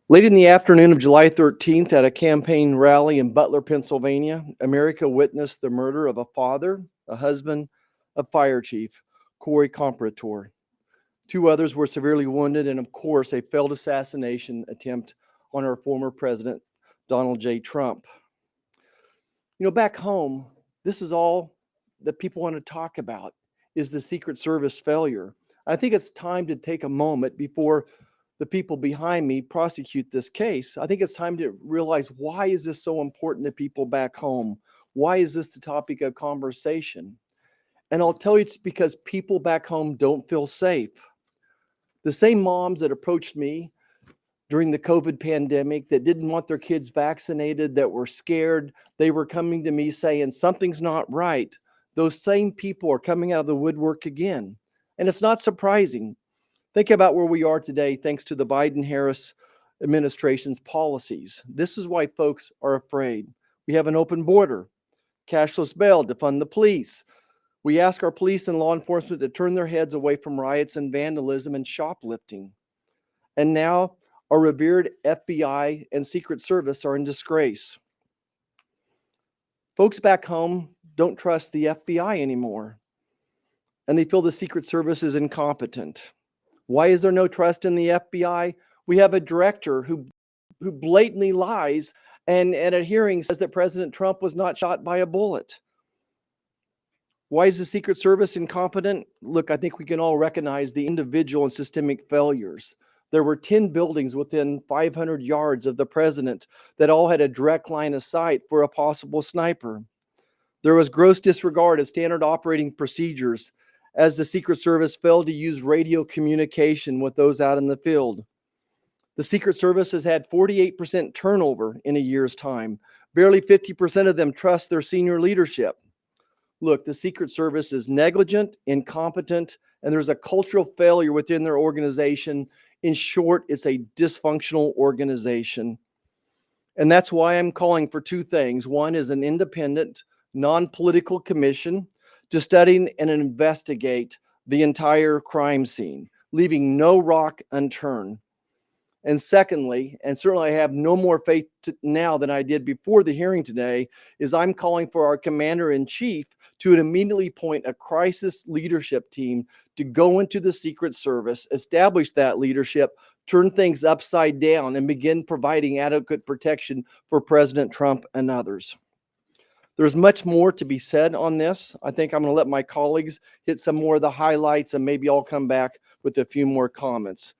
Late in the afternoon of July 13th, at a campaign rally in Butler, Pennsylvania, America witnessed the murder of a father, a husband, a fire chief, Corey Comparator. Two others were severely wounded, and of course, a failed assassination attempt on our former president, Donald J. Trump. Back home, this is all that people want to talk about is the Secret Service failure. I think it's time to take a moment before the people behind me prosecute this case. I think it's time to realize, why is this so important to people back home? Why is this the topic of conversation? And I'll tell you, it's because people back home don't feel safe. The same moms that approached me during the COVID pandemic that didn't want their kids vaccinated, that were scared, they were coming to me saying something's not right. Those same people are coming out of the woodwork again. And it's not surprising. Think about where we are today thanks to the Biden-Harris administration's policies. This is why folks are afraid. We have an open border, cashless bail to fund the police. We ask our police and law enforcement to turn their heads away from riots and vandalism and shoplifting. And now our revered FBI and Secret Service are in disgrace. Folks back home don't trust the FBI anymore, and they feel the Secret Service is incompetent. Why is there no trust in the FBI? We have a director who blatantly lies and at a hearing says that President Trump was not shot by a bullet. Why is the Secret Service incompetent? Look, I think we can all recognize the individual and systemic failures. There were 10 buildings within 500 yards of the president that all had a direct line of sight for a possible sniper. There was gross disregard of standard operating procedures as the Secret Service failed to use radio communication with those out in the field. The Secret Service has had 48% turnover in a year's time. Barely 50% of them trust their senior leadership. Look, the Secret Service is negligent, incompetent, and there's a cultural failure within their organization. In short, it's a dysfunctional organization. And that's why I'm calling for two things. One is an independent, non-political commission to study and investigate the entire crime scene, leaving no rock unturned. And secondly, and certainly I have no more faith now than I did before the hearing today, is I'm calling for our commander-in-chief to immediately appoint a crisis leadership team to go into the Secret Service, establish that leadership, turn things upside down, and begin providing adequate protection for President Trump and others. There's much more to be said on this. I think I'm going to let my colleagues hit some more of the highlights, and maybe I'll come back with a few more comments.